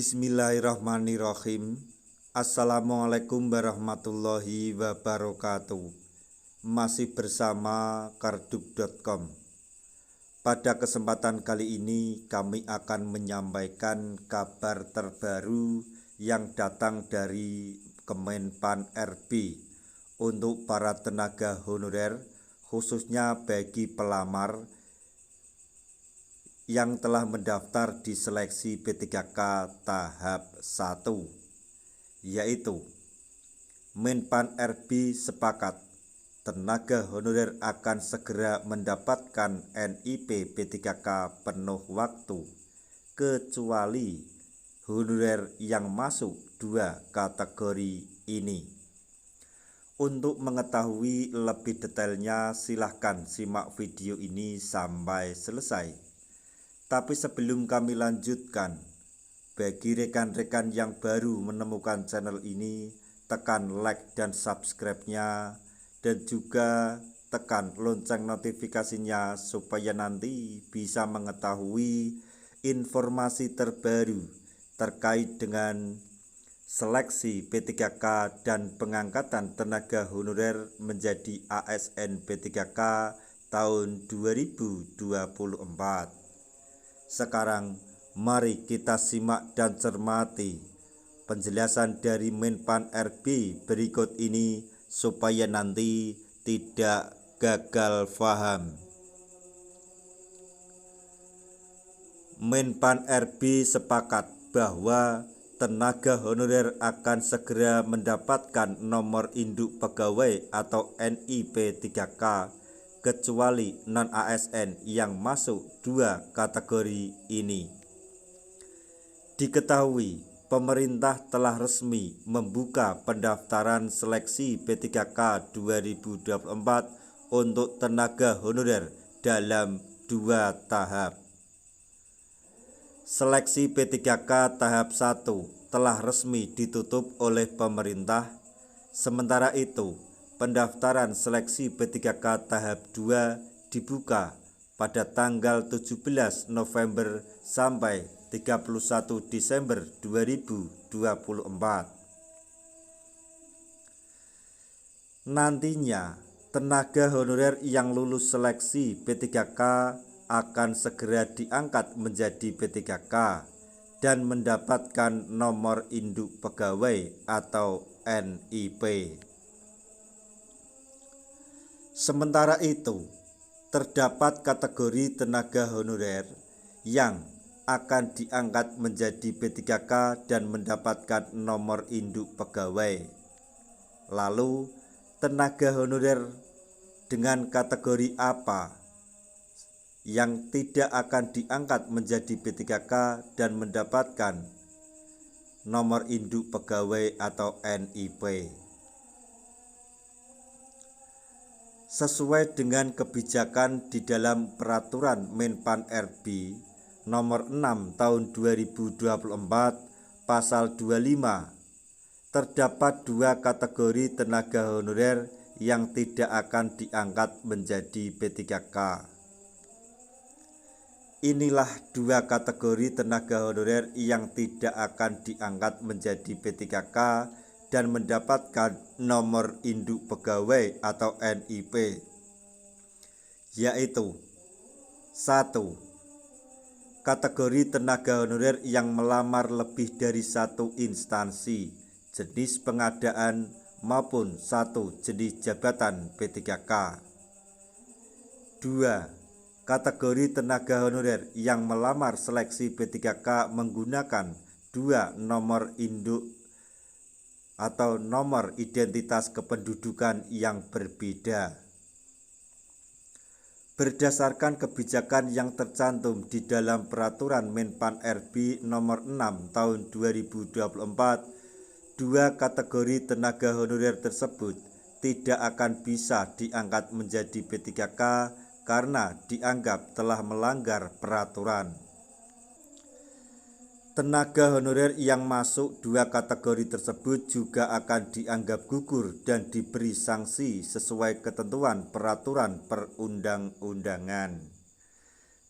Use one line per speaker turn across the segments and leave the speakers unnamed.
Bismillahirrahmanirrahim. Assalamualaikum warahmatullahi wabarakatuh. Masih bersama kardub.com. Pada kesempatan kali ini kami akan menyampaikan kabar terbaru yang datang dari Kemenpan RB untuk para tenaga honorer, khususnya bagi pelamar yang telah mendaftar di seleksi P3K tahap 1, yaitu Menpan RB sepakat tenaga honorer akan segera mendapatkan NIP P3K penuh waktu, kecuali honorer yang masuk 2 kategori ini. Untuk mengetahui lebih detailnya, silahkan simak video ini sampai selesai. Tapi sebelum kami lanjutkan, bagi rekan-rekan yang baru menemukan channel ini, tekan like dan subscribe-nya, dan juga tekan lonceng notifikasinya supaya nanti bisa mengetahui informasi terbaru terkait dengan seleksi P3K dan pengangkatan tenaga honorer menjadi ASN P3K tahun 2024. Sekarang mari kita simak dan cermati penjelasan dari Menpan RB berikut ini supaya nanti tidak gagal paham. Menpan RB sepakat bahwa tenaga honorer akan segera mendapatkan nomor induk pegawai atau NIP 3K kecuali non-ASN yang masuk 2 kategori ini. Diketahui, pemerintah telah resmi membuka pendaftaran seleksi P3K 2024 untuk tenaga honorer dalam 2 tahap. Seleksi P3K tahap 1 telah resmi ditutup oleh pemerintah, sementara itu pendaftaran seleksi P3K tahap 2 dibuka pada tanggal 17 November sampai 31 Desember 2024. Nantinya, tenaga honorer yang lulus seleksi P3K akan segera diangkat menjadi P3K dan mendapatkan nomor induk pegawai atau NIP. Sementara itu, terdapat kategori tenaga honorer yang akan diangkat menjadi P3K dan mendapatkan nomor induk pegawai. Lalu, tenaga honorer dengan kategori apa yang tidak akan diangkat menjadi P3K dan mendapatkan nomor induk pegawai atau NIP? Sesuai dengan kebijakan di dalam Peraturan Menpan RB Nomor 6 Tahun 2024 Pasal 25, terdapat 2 kategori tenaga honorer yang tidak akan diangkat menjadi P3K. Inilah 2 kategori tenaga honorer yang tidak akan diangkat menjadi P3K dan mendapatkan nomor induk pegawai atau NIP, yaitu 1. Kategori tenaga honorer yang melamar lebih dari 1 instansi, jenis pengadaan maupun 1 jenis jabatan P3K. 2. Kategori tenaga honorer yang melamar seleksi P3K menggunakan 2 nomor induk atau nomor identitas kependudukan yang berbeda. Berdasarkan kebijakan yang tercantum di dalam Peraturan Menpan RB Nomor 6 Tahun 2024, 2 kategori tenaga honorer tersebut tidak akan bisa diangkat menjadi P3K karena dianggap telah melanggar peraturan. Tenaga honorer yang masuk 2 kategori tersebut juga akan dianggap gugur dan diberi sanksi sesuai ketentuan peraturan perundang-undangan.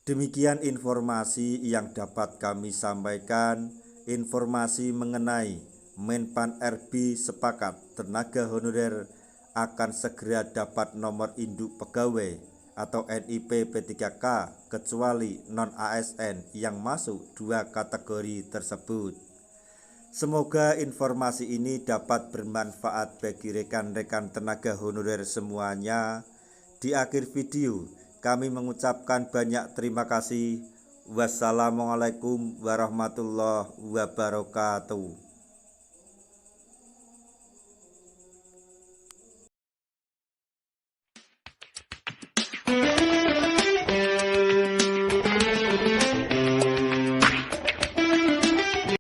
Demikian informasi yang dapat kami sampaikan. informasi mengenai Menpan RB sepakat tenaga honorer akan segera dapat nomor induk pegawai atau NIP P3K kecuali non-ASN yang masuk dua kategori tersebut. Semoga informasi ini dapat bermanfaat bagi rekan-rekan tenaga honorer semuanya. Di akhir video kami mengucapkan banyak terima kasih. Wassalamualaikum warahmatullahi wabarakatuh.